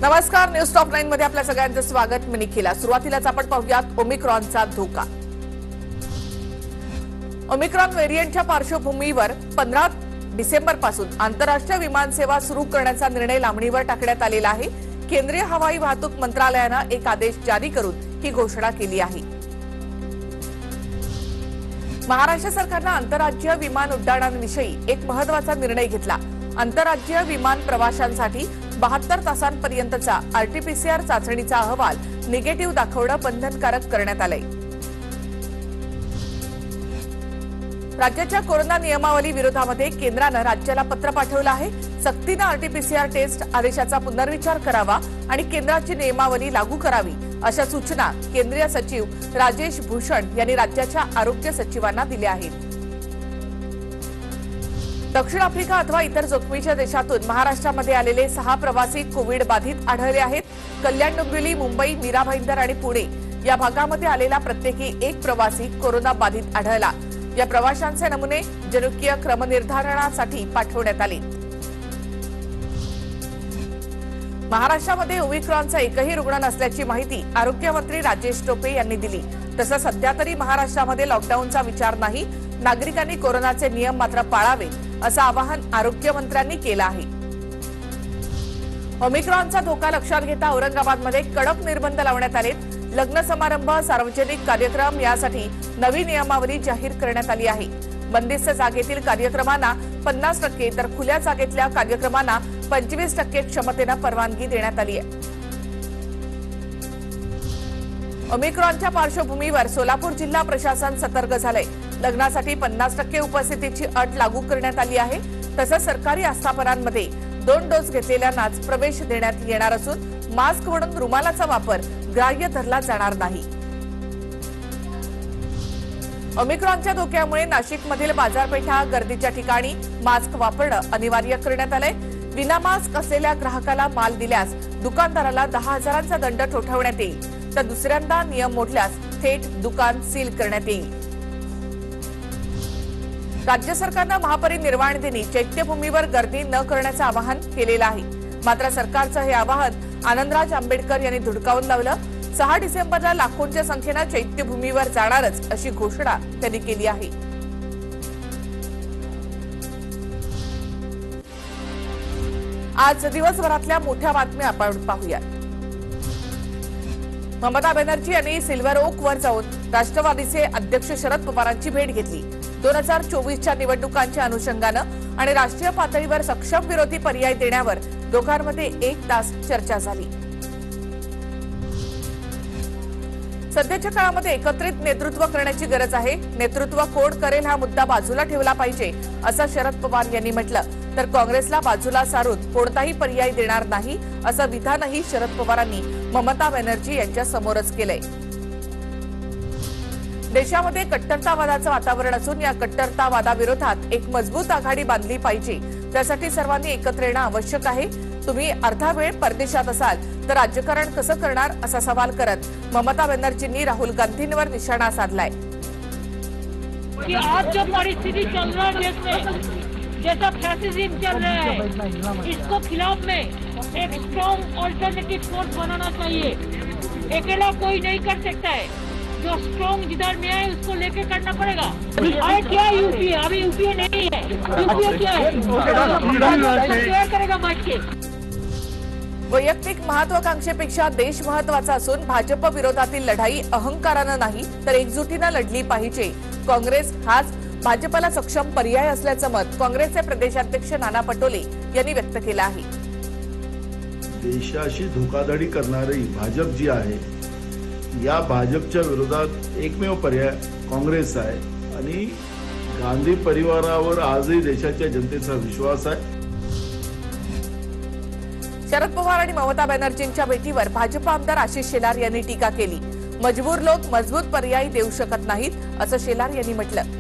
नमस्कार, news top 9 मध्ये आपल्या सगळ्यांचं स्वागत. मी निखिला. सुरुवातीलाच आपण पाहूयात ओमिक्रॉनचा धोका. ओमिक्रॉन व्हेरियंटच्या पार्श्वभूमीवर 15 डिसेंबरपासून आंतरराष्ट्रीय विमानसेवा सुरू करण्याचा निर्णय लांबणीवर टाकण्यात आलेला आहे. केंद्रीय हवाई वाहतूक मंत्रालयानं एक आदेश जारी करून ही घोषणा केली आहे. महाराष्ट्र सरकारनं आंतरराज्यीय विमान उड्डाणांविषयी एक महत्त्वाचा निर्णय घेतला. आंतरराज्यीय विमान प्रवाशांसाठी 72 तासांपर्यंतचा आरटीपीसीआर चाचणीचा अहवाल निगेटिव्ह दाखवणं बंधनकारक करण्यात आलंय. राज्याच्या कोरोना नियमावली विरोधामध्ये केंद्रानं राज्याला पत्र पाठवलं आहे. सक्तीनं आरटीपीसीआर टेस्ट आदेशाचा पुनर्विचार करावा आणि केंद्राची नियमावली लागू करावी अशा सूचना केंद्रीय सचिव राजेश भूषण यांनी राज्याच्या आरोग्य सचिवांना दिल्या आहेत. दक्षिण आफ्रिका अथवा इतर जोखमीच्या देशातून महाराष्ट्रामध्ये आलेले 6 प्रवासी कोविड बाधित आढळले आहेत. कल्याण, डोंबिवली, मुंबई, मीरा भाईंदर आणि पुणे या भागामध्ये आलेला प्रत्येकी एक प्रवासी कोरोना बाधित आढळला. या प्रवाशांचे नमुने जनुकीय क्रमनिर्धारणासाठी पाठवण्यात आले. महाराष्ट्रामध्ये ओमिक्रॉनचा एकही रुग्ण नसल्याची माहिती आरोग्यमंत्री राजेश टोपे यांनी दिली. तसं सध्या तरी महाराष्ट्रामध्ये लॉकडाऊनचा विचार नाही. नागरिकांनी कोरोनाचे नियम मात्र पाळावे असं आवाहन आरोग्यमंत्र्यांनी केलं आहे. ओमिक्रॉनचा धोका लक्षात घेता औरंगाबादमध्ये कडक निर्बंध लावण्यात आले. लग्न समारंभ, सार्वजनिक कार्यक्रम यासाठी नवी नियमावली जाहीर करण्यात आली आहे. बंदिस्त जागेतील कार्यक्रमांना 50% तर खुल्या जागेतल्या कार्यक्रमांना 25% क्षमतेनं परवानगी देण्यात आली आहे. ओमिक्रॉनच्या पार्श्वभूमीवर सोलापूर जिल्हा प्रशासन सतर्क झालंय. लग्नासाठी 50% उपस्थितीची अट लागू करण्यात आली आहे. तसंच सरकारी आस्थापनांमध्ये 2 डोस घेतलेल्यांनाच प्रवेश देण्यात येणार असून मास्क म्हणून रुमालाचा वापर ग्राह्य धरला जाणार नाही. ओमिक्रॉनच्या धोक्यामुळे नाशिकमधील बाजारपेठा, गर्दीच्या ठिकाणी मास्क वापरणं अनिवार्य करण्यात आलंय. विना मास्क असलेल्या ग्राहकाला माल दिल्यास दुकानदाराला 10,000चा दंड ठोठावण्यात येईल, तर दुसऱ्यांदा नियम मोडल्यास थेट दुकान सील करण्यात येईल. राज्य सरकारनं महापरिनिर्वाण दिनी चैत्यभूमीवर गर्दी न करण्याचं आवाहन केलेलं आहे. मात्र सरकारचं हे आवाहन आनंदराज आंबेडकर यांनी धुडकावून लावलं. 6 डिसेंबरला लाखोंच्या संख्येनं चैत्यभूमीवर जाणारच अशी घोषणा त्यांनी केली आहे. आज दिवसभरातल्या मोठ्या बातम्या आपण पाहूया. ममता बॅनर्जी यांनी सिल्व्हर ओक वर जाऊन राष्ट्रवादीचे अध्यक्ष शरद पवारांची भेट घेतली. 2024च्या निवडणुकांच्या अनुषंगानं आणि राष्ट्रीय पातळीवर सक्षम विरोधी पर्याय देण्यावर दोघांमध्ये 1 तास चर्चा झाली. सध्याच्या काळामध्ये एकत्रित नेतृत्व करण्याची गरज आहे. नेतृत्व कोण करेल हा मुद्दा बाजूला ठेवला पाहिजे असं शरद पवार यांनी म्हटलं. तर काँग्रेसला बाजूला सारून कोणताही पर्याय देणार नाही असं विधानही शरद पवारांनी ममता बॅनर्जी यांच्या समोरच केलंय. देशामध्ये कट्टरतावादाचं वातावरण असून या कट्टरतावादाविरोधात एक मजबूत आघाडी बांधली पाहिजे. त्यासाठी सर्वांनी एकत्र येणं आवश्यक आहे. तुम्ही अर्धा वेळ परदेशात असाल तर राजकारण कसं करणार असा सवाल करत ममता बॅनर्जींनी राहुल गांधींवर निशाणा साधलाय. आज जो परिस्थिति चल रहा है देश में, जैसा फैसिज्म चल रहा है, इसको खिलाफ में एक स्ट्रॉन्ग ऑल्टरनेटिव फोर्स बनाना चाहिए. अकेला कोई नहीं कर सकता है. जो स्ट्रॉन्ग जिधर में है उसको लेके करना पड़ेगा. और क्या यूपीए, अभी यूपीए नहीं है. यूपीए क्या है, शेयर करेगा बैठ के. वैयक्तिक महत्वाकांक्षेपेक्षा देश महत्वाचा असून भाजप विरोधातील लढाई अहंकारानं नाही तर एकजुटीनं लढली पाहिजे. काँग्रेस हाच भाजपला सक्षम पर्याय असल्याचं मत काँग्रेसचे प्रदेशाध्यक्ष नाना पटोले यांनी व्यक्त केलं आहे. देशाशी धोकाधडी करणारी भाजप जी आहे, या भाजपच्या विरोधात एकमेव पर्याय काँग्रेस आहे आणि गांधी परिवारावर आजही देशाच्या जनतेचा विश्वास आहे. शरद पवार आणि ममता बॅनर्जींच्या भेटीवर भाजप आमदार आशिष शेलार यांनी टीका केली. मजबूर लोक मजबूत पर्याय देऊ शकत नाहीत असं शेलार यांनी म्हटलं.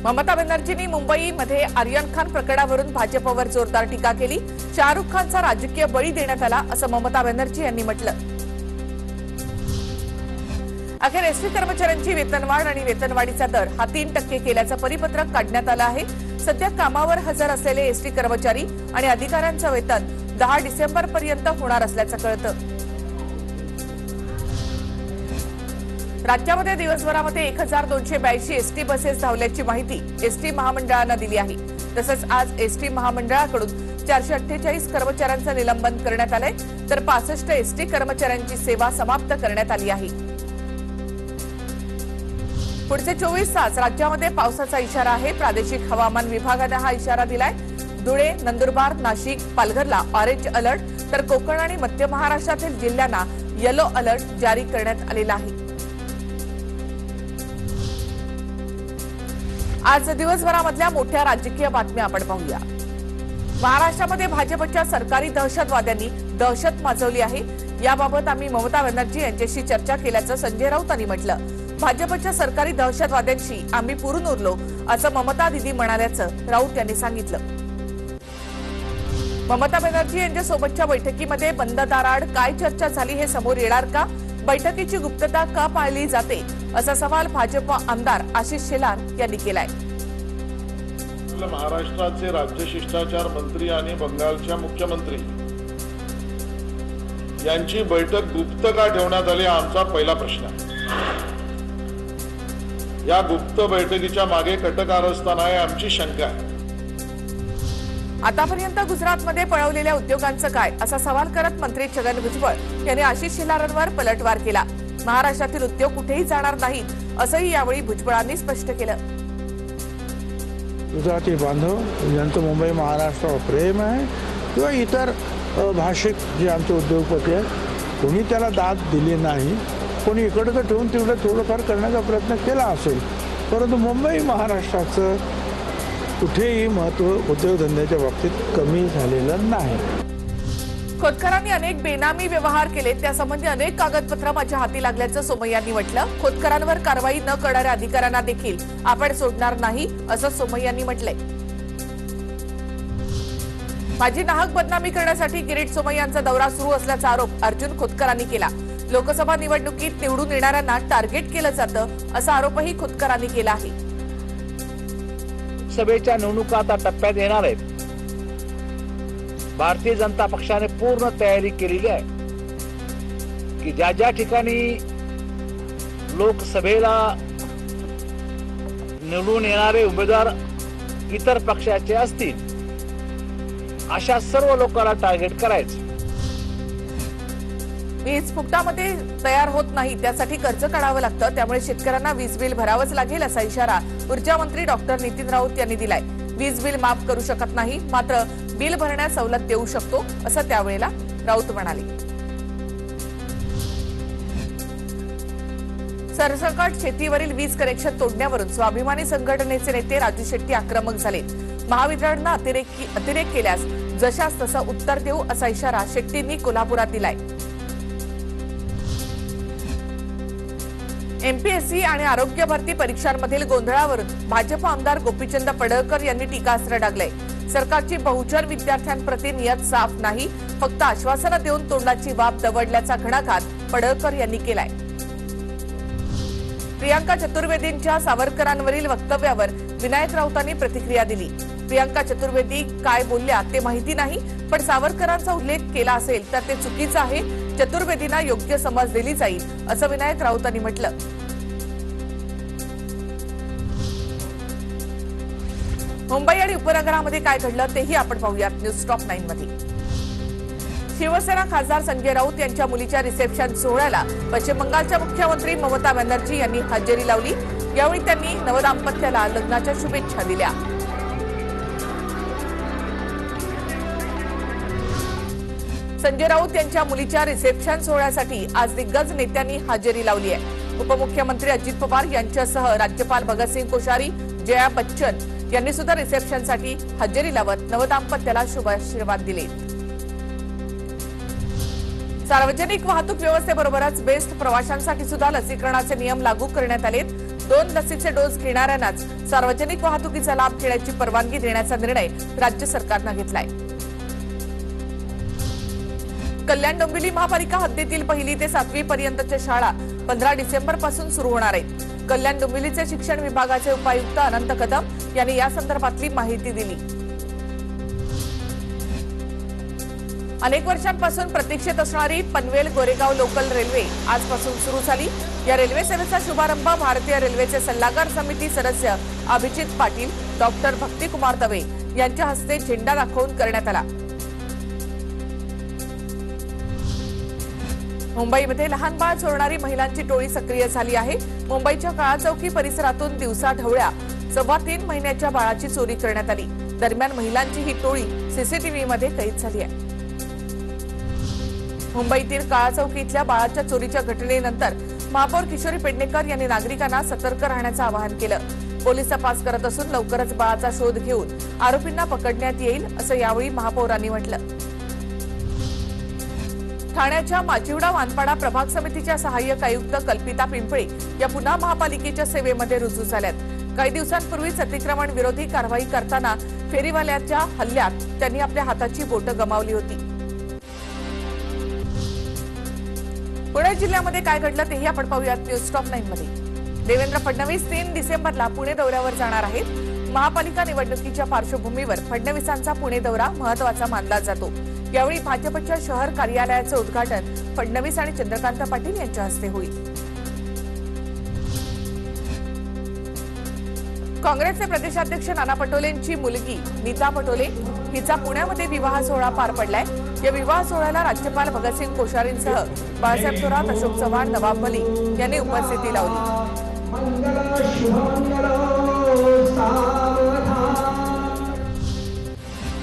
ममता बॅनर्जींनी मुंबईमध्ये आर्यन खान प्रकरणावरून भाजपवर जोरदार टीका केली. शाहरुख खानचा राजकीय बळी देण्यात आला असं ममता बॅनर्जी यांनी म्हटलं. अखेर एसटी कर्मचाऱ्यांची वेतनवाढ आणि वेतनवाढीचा दर हा 3% केल्याचं परिपत्रक काढण्यात आलं आहे. सध्या कामावर हजर असलेले एसटी कर्मचारी आणि अधिकाऱ्यांचं वेतन 10 डिसेंबरपर्यंत होणार असल्याचं कळतं. राज्यामध्ये दिवसभरामध्ये 1282 एसटी बसेस धावल्याची माहिती एसटी महामंडळानं दिली आहे. तसंच आज एसटी महामंडळाकडून 448 कर्मचाऱ्यांचं निलंबन करण्यात आलंय, तर 65 एसटी कर्मचाऱ्यांची सेवा समाप्त करण्यात आली आहे. पुढचे 24 तास राज्यामध्ये पावसाचा इशारा आहे. प्रादेशिक हवामान विभागानं हा इशारा दिलाय. धुळे, नंदुरबार, नाशिक, पालघरला ऑरेंज अलर्ट, तर कोकण आणि मध्य महाराष्ट्रातील जिल्ह्यांना येलो अलर्ट जारी करण्यात आलेला आहे. आज दिवसभरामधल्या मोठ्या राजकीय बातम्या आपण पाहूया. महाराष्ट्रामध्ये भाजपच्या सरकारी दहशतवाद्यांनी दहशत माजवली आहे. याबाबत आम्ही ममता बॅनर्जी यांच्याशी चर्चा केल्याचं संजय राऊत यांनी म्हटलं. भाजपच्या सरकारी दहशतवाद्यांशी आम्ही पुरून उरलो असं ममता दिदी म्हणाल्याचं राऊत यांनी सांगितलं. ममता बॅनर्जी यांच्यासोबतच्या बैठकीमध्ये बंद दाराआड काय चर्चा झाली हे समोर येणार का? बैठकीची गुप्तता का पाळली जाते असा सवाल भाजप आमदार आशिष शेलार यांनी केलाय. महाराष्ट्राचे राज्य शिष्टाचार मंत्री आणि बंगालच्या मुख्यमंत्री यांची बैठक गुप्त का ठेवण्यात आली हा आमचा पहिला प्रश्न आहे. या गुप्त बैठकीच्या मागे कटकारस्थान आहे आमची शंका आहे. आतापर्यंत गुजरातमध्ये पळवलेल्या उद्योगांचं काय असा सवाल करत मंत्री छगन भुजबळ यांनी आशिष शेलारांवर पलटवार केला. महाराष्ट्रातील उद्योग कुठेही जाणार नाहीत असंही यावेळी भुजबळांनी स्पष्ट केलं. गुजराती बांधव ज्यांचं मुंबई महाराष्ट्रावर प्रेम आहे किंवा इतर भाषिक जे आमचे उद्योगपती आहेत कोणी त्याला दाद दिली नाही. कोणी इकडं तर ठेवून तिकडं थोडंफार करण्याचा प्रयत्न केला असेल, परंतु मुंबई महाराष्ट्राचं कुठेही महत्त्व उद्योगधंद्याच्या बाबतीत कमी झालेलं नाही. खोतकरांनी अनेक बेनामी व्यवहार केले, त्यासंबंधी अनेक कागदपत्र माझ्या हाती लागल्याचं सोमय्यांनी म्हटलं. खोतकरांवर कारवाई न करणाऱ्या अधिकाऱ्यांना देखील आपण सोडणार नाही असं सोमय्यांनी म्हटलंय. माझी नाहक बदनामी करण्यासाठी किरीट सोमय्यांचा दौरा सुरू असल्याचा आरोप अर्जुन खोतकरांनी केला. लोकसभा निवडणुकीत निवडून येणाऱ्यांना टार्गेट केलं जातं असा आरोपही खोतकरांनी केला आहे. सभेच्या निवडणुका आता टप्प्यात येणार आहेत. भारतीय जनता पक्षाने पूर्ण तयारी केलेली आहे की ज्या ज्या ठिकाणी लोकसभेला निवडून येणारे उमेदवार इतर पक्षाचे असतील अशा सर्व लोकांना टार्गेट करायचं. वीज फुकटामध्ये तयार होत नाही, त्यासाठी कर्ज काढावं लागतं, त्यामुळे शेतकऱ्यांना वीज बिल भरावंच लागेल असा इशारा ऊर्जा मंत्री डॉक्टर नितीन राऊत यांनी दिलाय. वीज बिल माफ करू शकत नाही, मात्र बिल भरण्यास सवलत देऊ शकतो असं त्यावेळेला राऊत म्हणाले. सरसकट शेतीवरील वीज कनेक्शन तोडण्यावरून स्वाभिमानी संघटनेचे नेते राजू शेट्टी आक्रमक झाले. महावितरणनं अतिरेक केल्यास जशास तसं उत्तर देऊ असा इशारा शेट्टींनी कोल्हापुरात दिलाय. एमपीएससी आणि आरोग्य भरती परीक्षांमधील गोंधळावरून भाजप आमदार गोपीचंद पडळकर यांनी टीकास्त्र डागलंय. सरकारची बहुजन विद्यार्थ्यांप्रती नियत साफ नाही, फक्त आश्वासनं देऊन तोंडाची वाफ दवडल्याचा घणाघात पडळकर यांनी केलाय. प्रियांका चतुर्वेदींच्या सावरकरांवरील वक्तव्यावर विनायक राऊतांनी प्रतिक्रिया दिली. प्रियांका चतुर्वेदी काय बोलल्या ते माहिती नाही, पण सावरकरांचा उल्लेख केला असेल तर ते चुकीचं आहे. चतुर्वेदींना योग्य समज दिली जाईल असं विनायक राऊतांनी म्हटलं. मुंबई आणि उपनगरामध्ये काय घडलं तेही आपण पाहूयात न्यूज टॉप 9 मध्ये. शिवसेना खासदार संजय राऊत यांच्या मुलीच्या रिसेप्शन सोहळ्याला पश्चिम बंगालच्या मुख्यमंत्री ममता बॅनर्जी यांनी हजेरी लावली. यावेळी त्यांनी नवदाम्पत्याला लग्नाच्या शुभेच्छा दिल्या. संजय राऊत यांच्या मुलीच्या रिसेप्शन सोहळ्यासाठी आज दिग्गज नेत्यांनी हजेरी लावली आहे. उपमुख्यमंत्री अजित पवार यांच्यासह राज्यपाल भगतसिंग कोश्यारी, जया बच्चन यांनी सुद्धा रिसेप्शनसाठी हजेरी लावत नवदाम्पत्याला शुभाशीर्वाद दिले. सार्वजनिक वाहतूक व्यवस्थेबरोबरच बेस्ट प्रवाशांसाठी सुद्धा लसीकरणाचे नियम लागू करण्यात आलेत. 2 लसीचे डोस घेणाऱ्यांनाच सार्वजनिक वाहतुकीचा लाभ घेण्याची परवानगी देण्याचा निर्णय राज्य सरकारनं घेतलाय. कल्याण डोंबिवली महापालिका हद्दीतील 1ली ते 7वी पर्यंतच्या शाळा 15 डिसेंबर पासून सुरू होणार आहेत। कल्याण डोंबिवलीचे शिक्षण विभागाचे उपायुक्त अनंत कदम यांनी या संदर्भातली माहिती दिली। अनेक वर्षांपासून प्रतीक्षेत असणारी पनवेल गोरेगाव लोकल रेल्वे आजपासून सुरू झाली। या रेल्वे सेवेचा शुभारंभ भारतीय रेल्वेचे सल्लागार समिती सदस्य अभिजित पाटील, डॉक्टर भक्तिकुमार दवे यांच्या हस्ते झेंडा दाखवून करण्यात आला। मुंबईमध्ये लहान बाळ चोरणारी महिलांची टोळी सक्रिय झाली आहे। मुंबईच्या काळाचौकी परिसरातून दिवसा ढवळ्या 3.25 महिन्याच्या बाळाची चोरी करण्यात आली। दरम्यान महिलांची ही टोळी सीसीटीव्हीमध्ये कैद झाली आहे। मुंबईतील काळाचौकी इथल्या बाळाच्या चोरीच्या घटनेनंतर महापौर किशोरी पेडणेकर यांनी नागरिकांना सतर्क राहण्याचं आवाहन केलं। पोलीस तपास करत असून लवकरच बाळाचा शोध घेऊन आरोपींना पकडण्यात येईल असं यावेळी महापौरांनी म्हटलं। ठाण्याच्या माजिवडा वानपाडा प्रभाग समितीच्या सहाय्यक आयुक्त कल्पिता पिंपळे या पुन्हा महापालिकेच्या सेवेमध्ये रुजू झाल्यात। काही दिवसांपूर्वीच अतिक्रमण विरोधी कारवाई करताना फेरीवाल्याच्या हल्ल्यात त्यांनी आपल्या हाताची बोटं गमावली होती। पुणे जिल्ह्यामध्ये काय घडलं तेही आपण पाहूयात न्यूज टॉप 9 मध्ये। देवेंद्र फडणवीस 3 डिसेंबरला पुणे दौऱ्यावर जाणार आहेत। महापालिका निवडणुकीच्या पार्श्वभूमीवर फडणवीसांचा पुणे दौरा महत्त्वाचा मानला जातो। यावेळी भाजपच्या शहर कार्यालयाचं उद्घाटन फडणवीस आणि चंद्रकांत पाटील यांच्या हस्ते होईल। काँग्रेसचे प्रदेशाध्यक्ष नाना पटोलेंची मुलगी नीता पटोले हिचा पुण्यामध्ये विवाह सोहळा पार पडलाय। या विवाह सोहळ्याला राज्यपाल भगतसिंग कोश्यारींसह बाळासाहेब थोरात, अशोक चव्हाण, नवाब मलिक यांनी उपस्थिती लावली।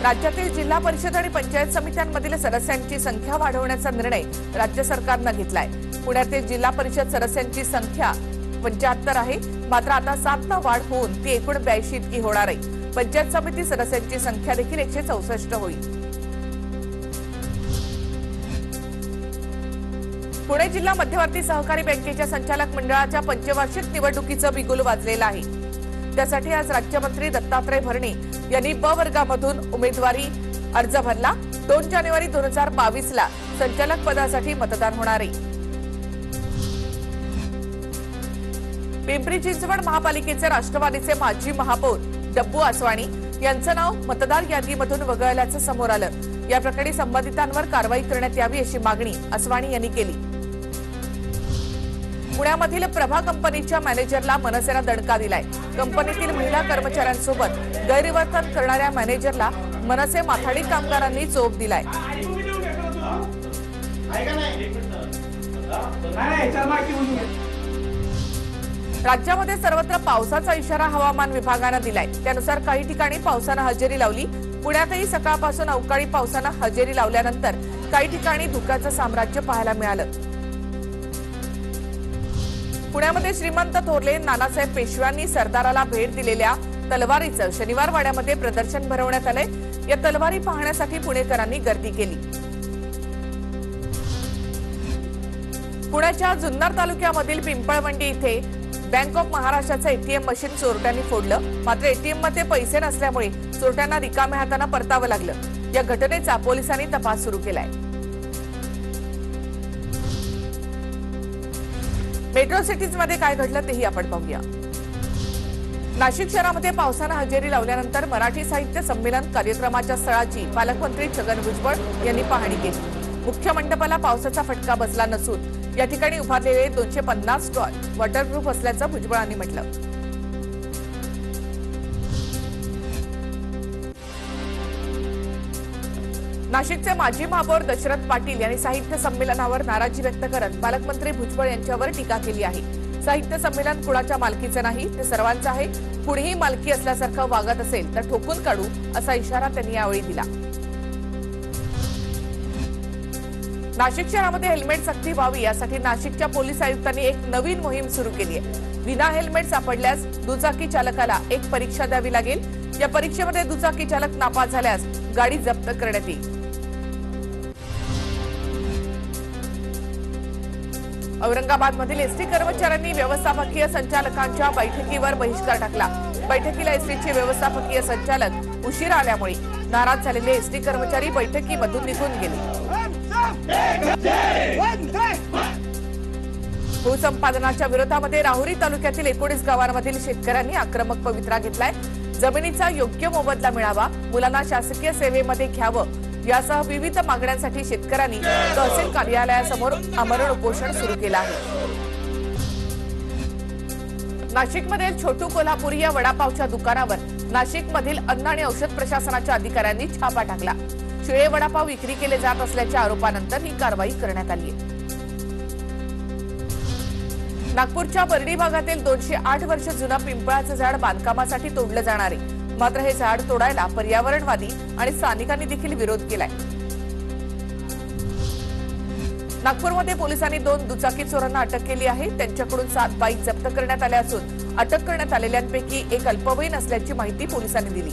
राज्यातील जिल्हा परिषद आणि पंचायत समित्यांमधील सदस्यांची संख्या वाढवण्याचा निर्णय राज्य सरकारनं घेतलाय। पुण्यातील जिल्हा परिषद सदस्यांची संख्या 75 आहे, मात्र आता 7 वाढ होऊन ती एकूण 82 इतकी होणार आहे। पंचायत समिती सदस्यांची संख्या देखील 164 होईल। पुणे जिल्हा मध्यवर्ती सहकारी बँकेच्या संचालक मंडळाच्या पंचवार्षिक निवडणुकीचं बिगुल वाजलेलं आहे। त्यासाठी आज राज्यमंत्री दत्तात्रय भरणे यांनी ब वर्गामधून उमेदवारी अर्ज भरला। 2 जानेवारी 2022 ला संचालक पदासाठी मतदान होणार आहे। पिंपरी चिंचवड महापालिकेचे राष्ट्रवादीचे माजी महापौर डब्बू आसवाणी यांचं नाव मतदार यादीमधून वगळल्याचं समोर आलं। या प्रकरणी संबंधितांवर कारवाई करण्यात यावी अशी मागणी आसवाणी यांनी केली। पुण्यामधील प्रभा कंपनीच्या मॅनेजरला मनसेनं दणका दिलाय। कंपनीतील महिला कर्मचाऱ्यांसोबत गैरवर्तन करणाऱ्या मॅनेजरला मनसे माथाडी कामगारांनी चोप दिलाय। राज्यामध्ये सर्वत्र पावसाचा इशारा हवामान विभागानं दिलाय। त्यानुसार काही ठिकाणी पावसानं हजेरी लावली। पुण्यातही सकाळपासून अवकाळी पावसानं हजेरी लावल्यानंतर काही ठिकाणी धुक्याचं साम्राज्य पाहायला मिळालं। पुण्यामध्ये श्रीमंत थोरले नानासाहेब पेशव्यांनी सरदाराला भेट दिलेल्या तलवारीचं शनिवार वाड्यामध्ये प्रदर्शन भरवण्यात आलंय। या तलवारी पाहण्यासाठी पुणेकरांनी गर्दी केली। पुण्याच्या जुन्नर तालुक्यामधील पिंपळवंडी इथे बँक ऑफ महाराष्ट्राचं एटीएम मशीन चोरट्यांनी फोडलं। मात्र एटीएम मध्ये पैसे नसल्यामुळे चोरट्यांना रिकाम्या हाताने परतावं लागलं। या घटनेचा पोलिसांनी तपास सुरू केलाय। मेट्रो सिटीजमध्ये काय घडलं तेही आपण पाहूया। नाशिक शहरामध्ये पावसानं हजेरी लावल्यानंतर मराठी साहित्य संमेलन कार्यक्रमाच्या स्थळाची पालकमंत्री छगन भुजबळ यांनी पाहणी केली। मुख्य मंडपाला पावसाचा फटका बसला नसून या ठिकाणी उभारलेले 250 स्टॉल वॉटरप्रूफ असल्याचं भुजबळांनी म्हटलं। नाशिकचे माजी महापौर दशरथ पाटील यांनी साहित्य संमेलनावर नाराजी व्यक्त करत पालकमंत्री भुजबळ यांच्यावर टीका केली आहे। साहित्य संमेलन कुणाच्या मालकीचं नाही, ते सर्वांचं आहे। कुणीही मालकी असल्यासारखं वागत असेल तर ठोकून काढू असा इशारा त्यांनी यावेळी दिला। नाशिक शहरामध्ये हेल्मेट सक्ती व्हावी यासाठी नाशिकच्या पोलीस आयुक्तांनी एक नवीन मोहीम सुरू केली आहे। विना हेल्मेट सापडल्यास दुचाकी चालकाला एक परीक्षा द्यावी लागेल। या परीक्षेमध्ये दुचाकी चालक नापास झाल्यास गाडी जप्त करण्यात येईल। औरंगाबादमधील एसटी कर्मचाऱ्यांनी व्यवस्थापकीय संचालकांच्या बैठकीवर बहिष्कार टाकला। बैठकीला एसटीचे व्यवस्थापकीय संचालक उशिरा आल्यामुळे नाराज झालेले एसटी कर्मचारी बैठकीमधून निघून गेले। भूसंपादनाच्या विरोधामध्ये राहुरी तालुक्यातील 19 गावांमधील शेतकऱ्यांनी आक्रमक पवित्रा घेतलाय। जमिनीचा योग्य मोबदला मिळावा, मुलांना शासकीय सेवेमध्ये घ्यावं यासह विविध मागण्यांसाठी शेतकऱ्यांनी तहसील कार्यालयासमोर आमरण उपोषण सुरू केलं आहे। नाशिकमधील छोटू कोल्हापुरी या वडापावच्या दुकानावर नाशिकमधील अन्न आणि औषध प्रशासनाच्या अधिकाऱ्यांनी छापा टाकला। शिळे वडापाव विक्री केले जात असल्याच्या आरोपानंतर ही कारवाई करण्यात आली आहे। नागपूरच्या बर्डी भागातील 208 वर्ष जुनं पिंपळाचं झाड बांधकामासाठी तोडलं जाणार आहे। मात्र हे झाड तोडायला पर्यावरणवादी आणि स्थानिकांनी देखील विरोध केलाय। नागपूरमध्ये पोलिसांनी 2 दुचाकी चोरांना अटक केली आहे। त्यांच्याकडून 7 बाईक जप्त करण्यात आल्या असून अटक करण्यात आलेल्यांपैकी एक अल्पवयीन असल्याची माहिती पोलिसांनी दिली।